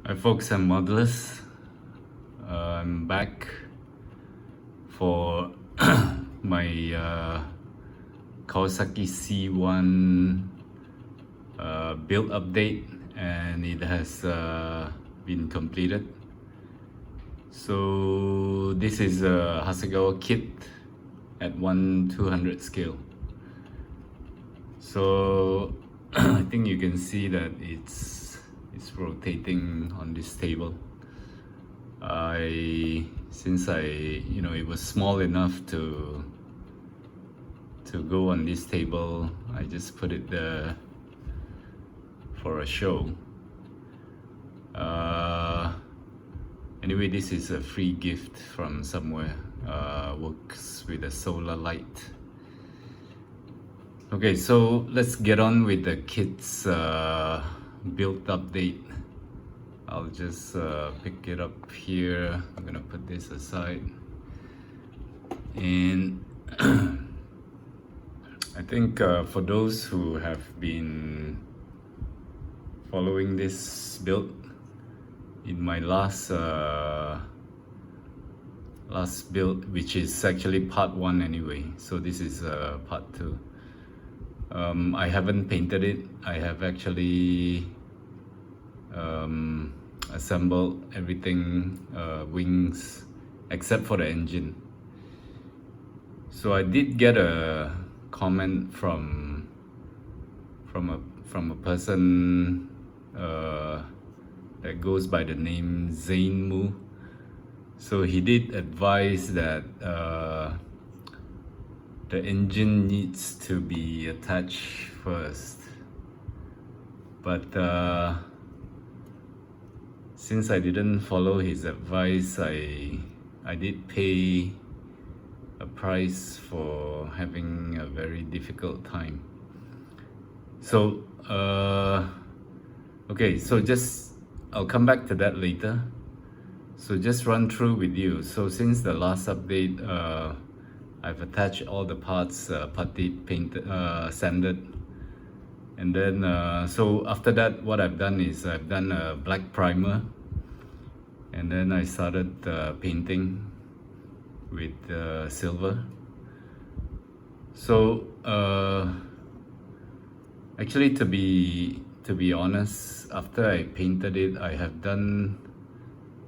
Hi folks, I'm Modelers. I'm back for my Kawasaki C1 build update, and it has been completed. So this is a Hasegawa kit at 1/200 scale. So I think you can see that it's rotating on this table. Since it was small enough to go on this table, I just put it there for a show. Anyway, this is a free gift from somewhere. Works with a solar light. Okay, so let's get on with the kit's build update. I'll just pick it up here. I'm gonna put this aside, and I think for those who have been following this build, in my last build, which is actually part 1 anyway, so this is part 2. I haven't painted it. I have actually assembled everything, wings, except for the engine. So I did get a comment from a person that goes by the name Zainmu. So he did advise that the engine needs to be attached first, but since I didn't follow his advice, I did pay a price for having a very difficult time. So okay, so I'll come back to that later. So just run through with you. So since the last update, I've attached all the parts, puttied, painted, sanded, and then so after that, what I've done is I've done a black primer, and then I started painting with silver. So actually, to be honest, after I painted it, I have done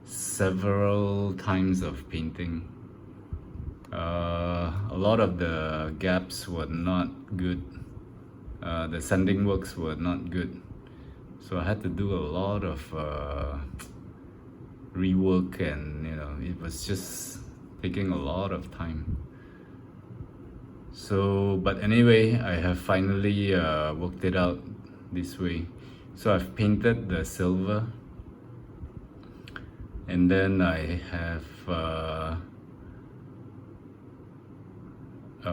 several times of painting. A lot of the gaps were not good. The sanding works were not good, so I had to do a lot of rework, and it was just taking a lot of time. So but anyway, I have finally worked it out this way. So I've painted the silver, and then I have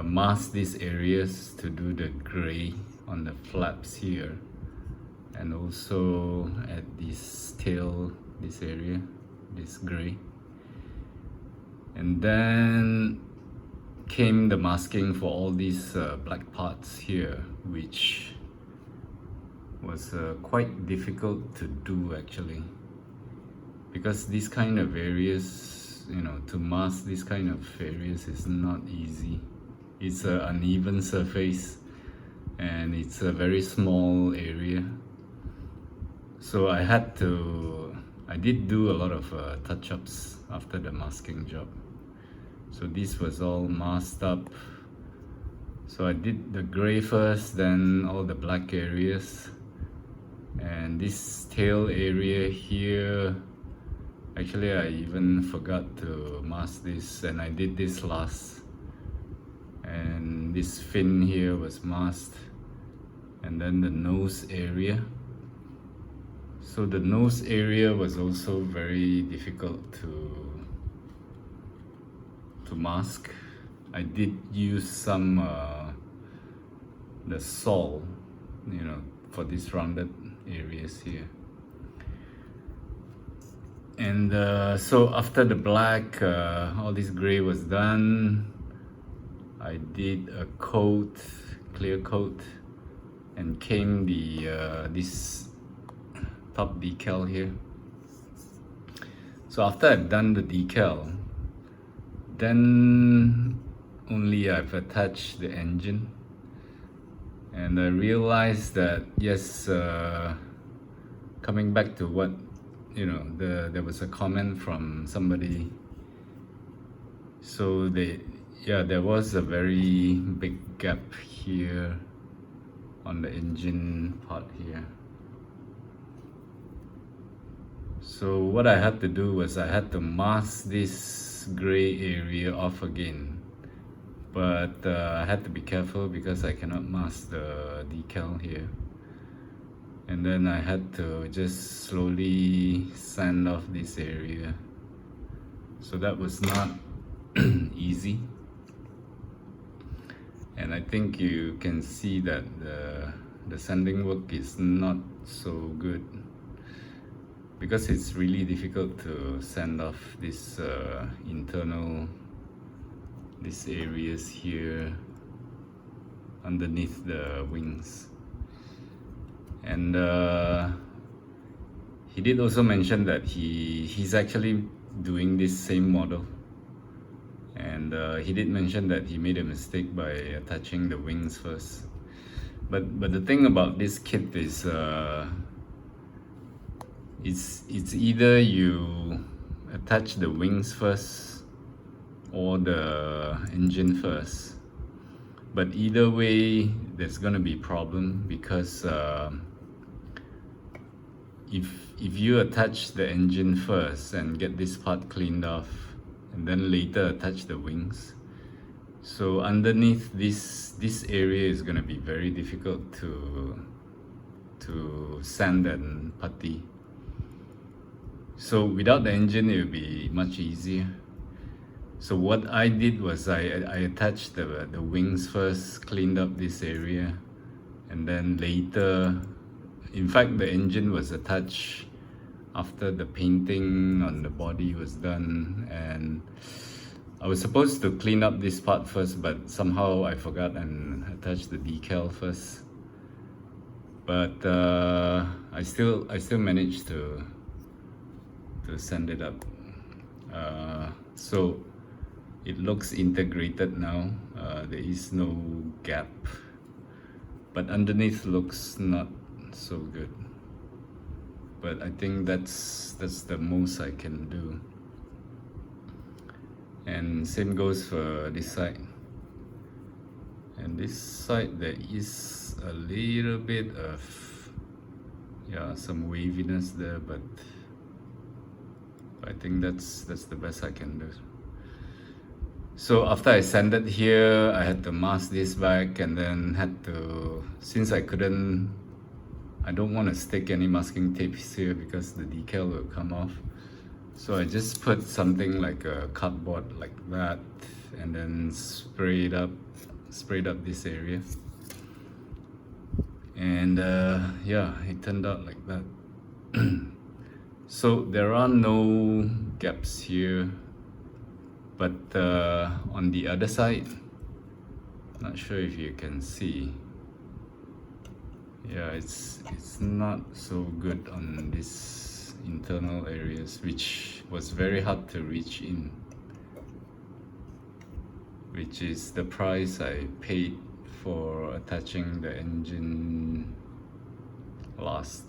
masked these areas to do the gray on the flaps here, and also at this tail, this area, this gray. And then came the masking for all these black parts here, which was quite difficult to do actually, because these kind of areas, to mask this kind of areas is not easy. It's an uneven surface, and it's a very small area. So I did do a lot of touch-ups after the masking job. So this was all masked up. So I did the gray first, then all the black areas, and this tail area here, actually I even forgot to mask this, and I did this last. And this fin here was masked, and then the nose area. So the nose area was also very difficult to mask. I did use some the sol, for these rounded areas here. And so after the black, all this gray was done, I did a coat, clear coat, and came the this top decal here. So after I've done the decal, then only I've attached the engine, and I realized that yes, coming back to what there was a comment from somebody. So there was a very big gap here on the engine part here. So what I had to do was I had to mask this gray area off again, but I had to be careful because I cannot mask the decal here. And then I had to just slowly sand off this area. So that was not easy. And I think you can see that the sanding work is not so good, because it's really difficult to sand off this these areas here underneath the wings. And he did also mention that he's actually doing this same model, and he did mention that he made a mistake by attaching the wings first. But the thing about this kit is it's either you attach the wings first or the engine first. But either way, there's gonna be problem, because if you attach the engine first and get this part cleaned off, and then later attach the wings, so underneath this area is gonna be very difficult to sand and putty. So without the engine, it will be much easier. So what I did was I attached the wings first, cleaned up this area, and then later, in fact the engine was attached after the painting on the body was done, and I was supposed to clean up this part first, but somehow I forgot and attached the decal first. But I still managed to sand it up. So it looks integrated now. There is no gap, but underneath looks not so good. But I think that's the most I can do. And same goes for this side. And this side, there is a little bit of some waviness there, but I think that's the best I can do. So after I sanded here, I had to mask this back, and then had to, since I don't want to stick any masking tapes here because the decal will come off. So I just put something like a cardboard like that, and then sprayed up this area. And it turned out like that. So there are no gaps here, but on the other side, not sure if you can see. Yeah, it's not so good on these internal areas, which was very hard to reach in, which is the price I paid for attaching the engine last.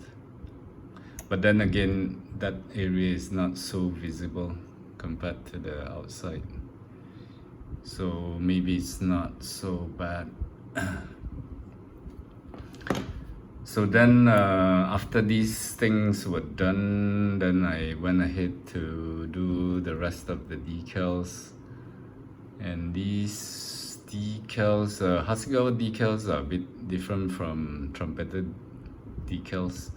But then again, that area is not so visible compared to the outside, so maybe it's not so bad. So then after these things were done, then I went ahead to do the rest of the decals. And these decals, Hasegawa decals, are a bit different from trumpeted decals.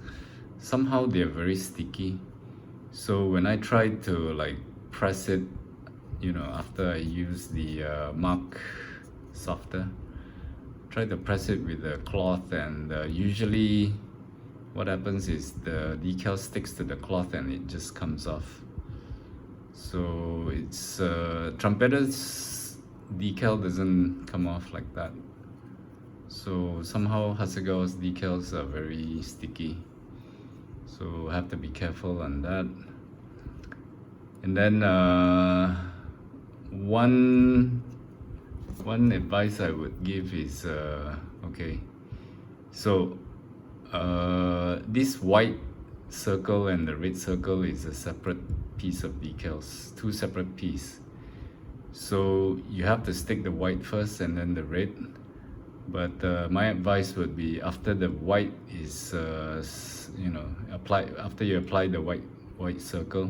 Somehow they're very sticky. So when I tried to press it, after I use the mark softer, try to press it with a cloth, and usually what happens is the decal sticks to the cloth and it just comes off. So it's trumpetter's decal doesn't come off like that. So somehow Hasegawa's decals are very sticky, so I have to be careful on that. And then one advice I would give is okay, so this white circle and the red circle is a separate piece of decals, two separate pieces. So you have to stick the white first and then the red. But my advice would be, after the white is after you apply the white circle,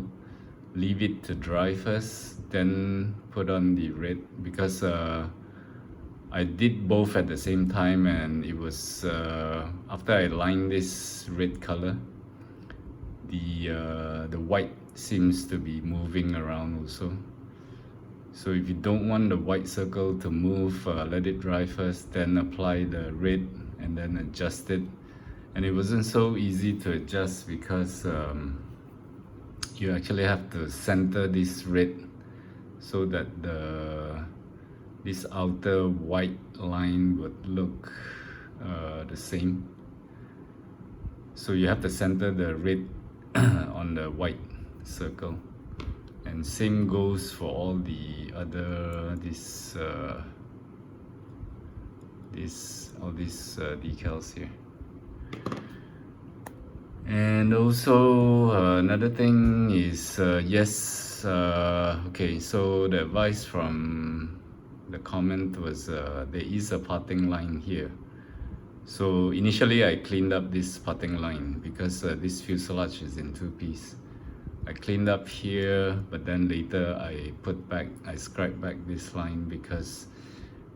leave it to dry first, then put on the red, because I did both at the same time, and it was after I lined this red color, the white seems to be moving around also. So if you don't want the white circle to move, let it dry first, then apply the red and then adjust it. And it wasn't so easy to adjust because you actually have to center this red so that this outer white line would look the same. So you have to center the red on the white circle. And same goes for all the other all these decals here. And also another thing is okay, so the advice from the comment was there is a parting line here. So initially I cleaned up this parting line because this fuselage is in two pieces. I cleaned up here, but then later I scribed back this line because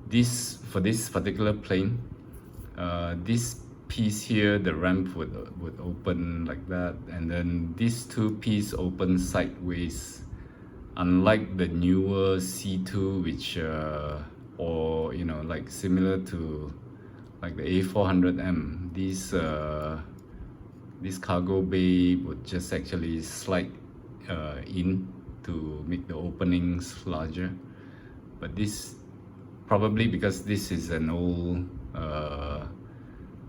for this particular plane, this piece here, the ramp would open like that, and then these two pieces open sideways, unlike the newer C2, which or like similar to like the A400M. This cargo bay would just actually slide in to make the openings larger. But this, probably because this is an old,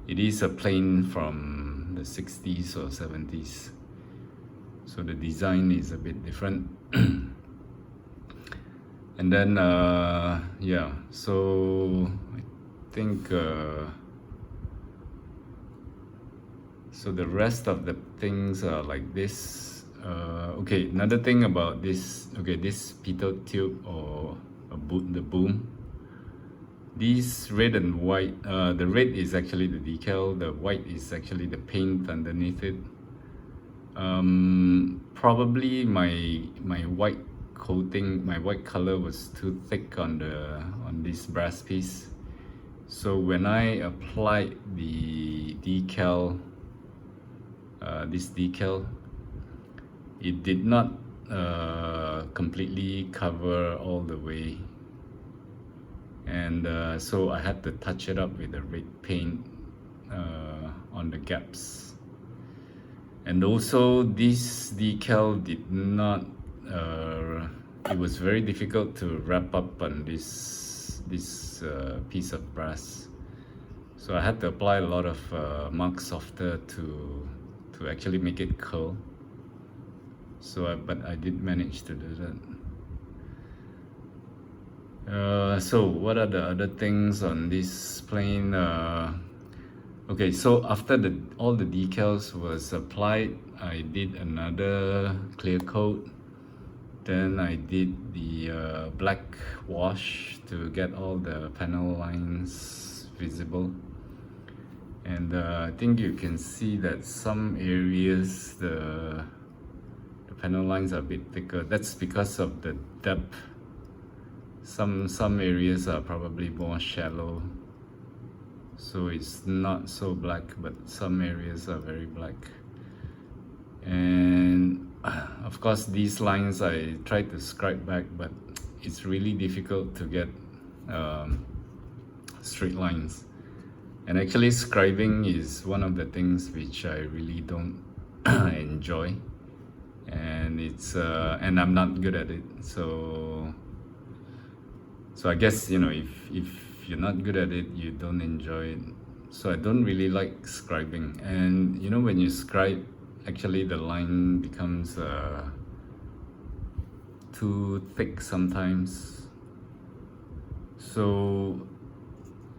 it is a plane from the 60s or 70s. So the design is a bit different. And then, yeah, so I think, so the rest of the things are like this. Okay, another thing about this, okay, this pitot tube or the boom. These red and white, the red is actually the decal, the white is actually the paint underneath it. Probably my white coating, my white color was too thick on this brass piece. So when I applied the decal, this decal, it did not completely cover all the way, and so I had to touch it up with the red paint on the gaps. And also this decal did not, it was very difficult to wrap up on this piece of brass. So I had to apply a lot of mark softer to actually make it curl. So but I did manage to do that. So what are the other things on this plane? Okay, so after all the decals was applied, I did another clear coat. Then I did the black wash to get all the panel lines visible. And I think you can see that some areas the panel lines are a bit thicker. That's because of the depth. Some areas are probably more shallow, so it's not so black, but some areas are very black. And of course these lines I tried to scribe back, but it's really difficult to get straight lines. And actually scribing is one of the things which I really don't enjoy, and it's and I'm not good at it. So I guess, if you're not good at it, you don't enjoy it. So I don't really like scribing. And when you scribe, actually the line becomes too thick sometimes. So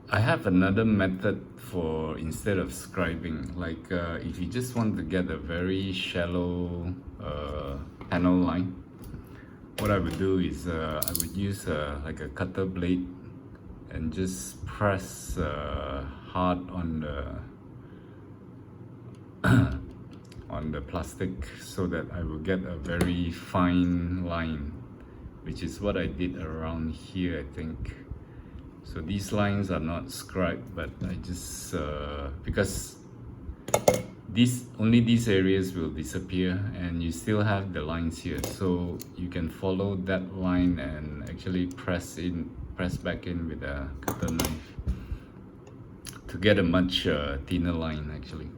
I have another method for instead of scribing. Like if you just want to get a very shallow panel line, what I would do is I would use like a cutter blade and just press hard on the on the plastic so that I will get a very fine line, which is what I did around here, I think. So these lines are not scribed, but I just because only these areas will disappear and you still have the lines here, so you can follow that line and actually press back in with a cutter knife to get a much thinner line actually.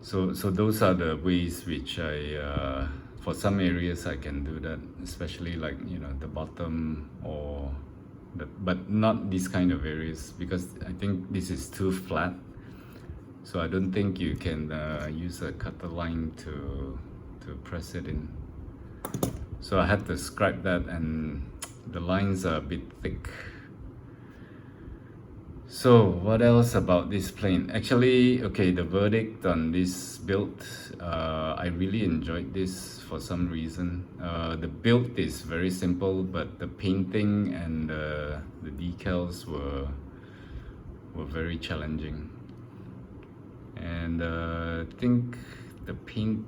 So those are the ways which I for some areas I can do that, especially like, you know, the bottom or but not these kind of areas, because I think this is too flat. So I don't think you can use a cutter line to press it in. So I had to scribe that, and the lines are a bit thick. So what else about this plane? Actually, okay, the verdict on this build, I really enjoyed this for some reason. The build is very simple, but the painting and the decals were very challenging. And I think the paint,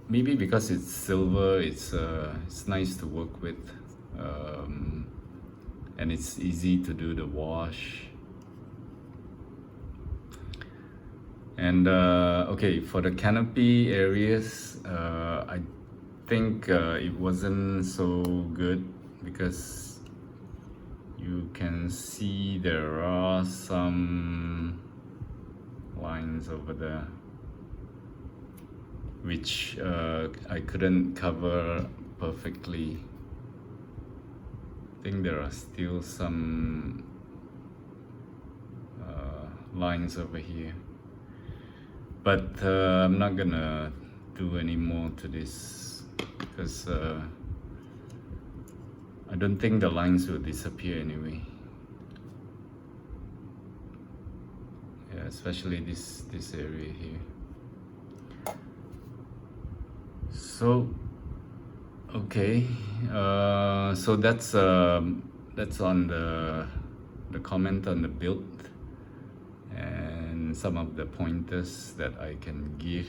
maybe because it's silver, it's nice to work with, and it's easy to do the wash. And okay, for the canopy areas, I think it wasn't so good because you can see there are some lines over there which I couldn't cover perfectly. I think there are still some lines over here, but I'm not gonna do any more to this because I don't think the lines will disappear anyway. Yeah, especially this area here. So okay, so that's on the comment on the build and some of the pointers that I can give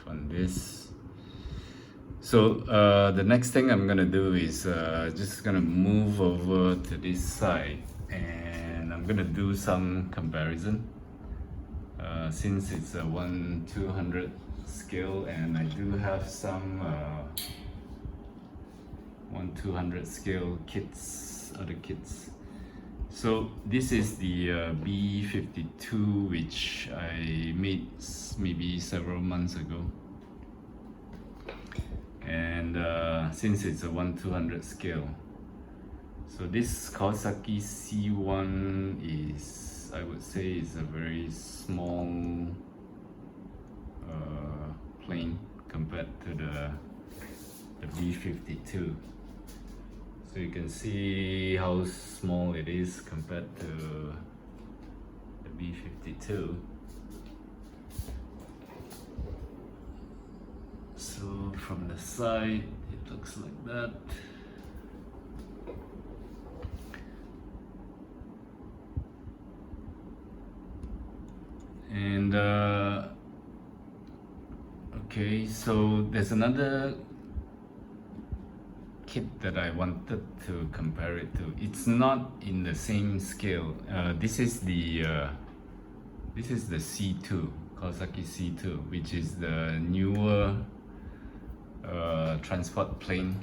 on this. So the next thing I'm gonna do is just gonna move over to this side and I'm gonna do some comparison since it's a 1/200 scale, and I do have some 1/200 scale kits, other kits. So this is the B52, which I made maybe several months ago, and since it's a 1/200 scale, so this Kawasaki C1 is, I would say, is a very small plane compared to the B52. So you can see how small it is compared to the B52. So from the side, it looks like that. And okay, so there's another kit that I wanted to compare it to. It's not in the same scale. This is the C2, Kawasaki C2, which is the newer transport plane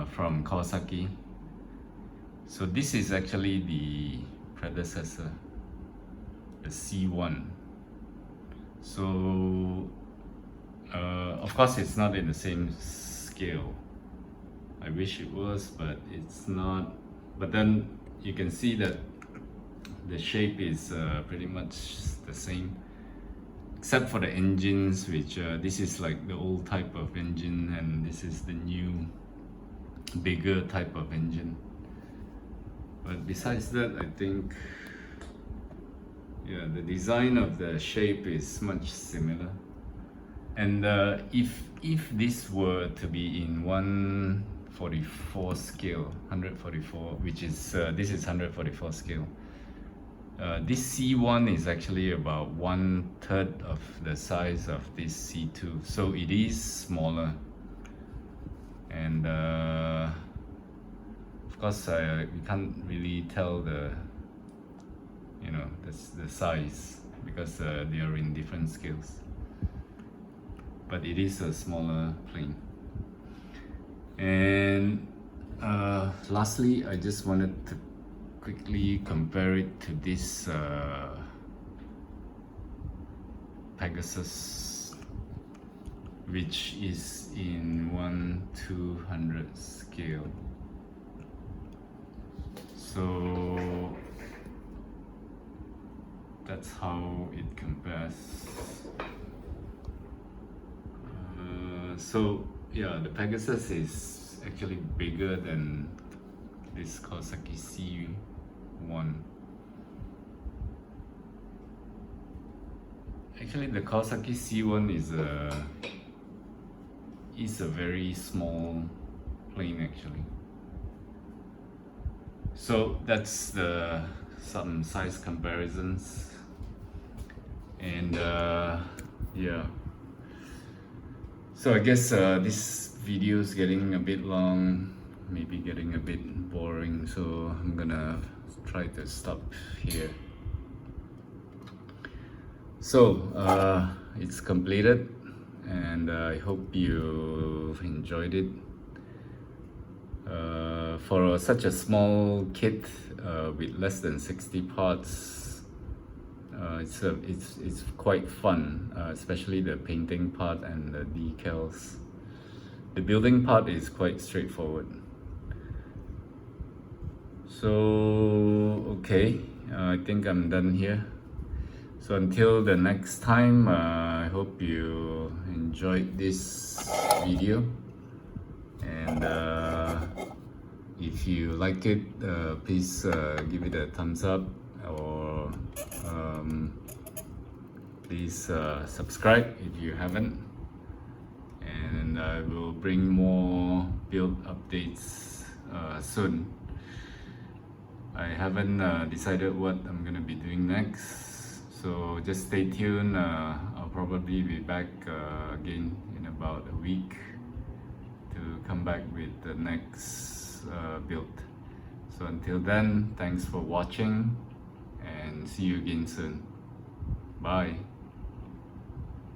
from Kawasaki. So this is actually the predecessor, the C1. So of course it's not in the same scale. I wish it was, but it's not. But then you can see that the shape is pretty much the same, except for the engines, which this is like the old type of engine, and this is the new, bigger type of engine. But besides that, I think, yeah, the design of the shape is much similar. And if this were to be in 144 scale, 144, which is this is 144 scale. This C1 is actually about 1/3 of the size of this C2, so it is smaller. And of course, we can't really tell the the size because they are in different scales. But it is a smaller plane. And lastly, I just wanted to quickly compare it to this Pegasus, which is in 1/200 scale. So that's how it compares. So yeah, the Pegasus is actually bigger than this Kawasaki C1. Actually, the Kawasaki C1 is a very small plane actually. So that's some size comparisons, and yeah. So I guess this video is getting a bit long, maybe getting a bit boring, so I'm gonna try to stop here. So it's completed, and I hope you enjoyed it. For such a small kit with less than 60 parts, it's quite fun, especially the painting part and the decals. The building part is quite straightforward. So okay, I think I'm done here. So until the next time, I hope you enjoyed this video, and if you like it, please give it a thumbs up, or please subscribe if you haven't, and I will bring more build updates soon. I haven't decided what I'm gonna be doing next, so just stay tuned. I'll probably be back again in about a week to come back with the next build. So until then, thanks for watching, and see you again soon. Bye.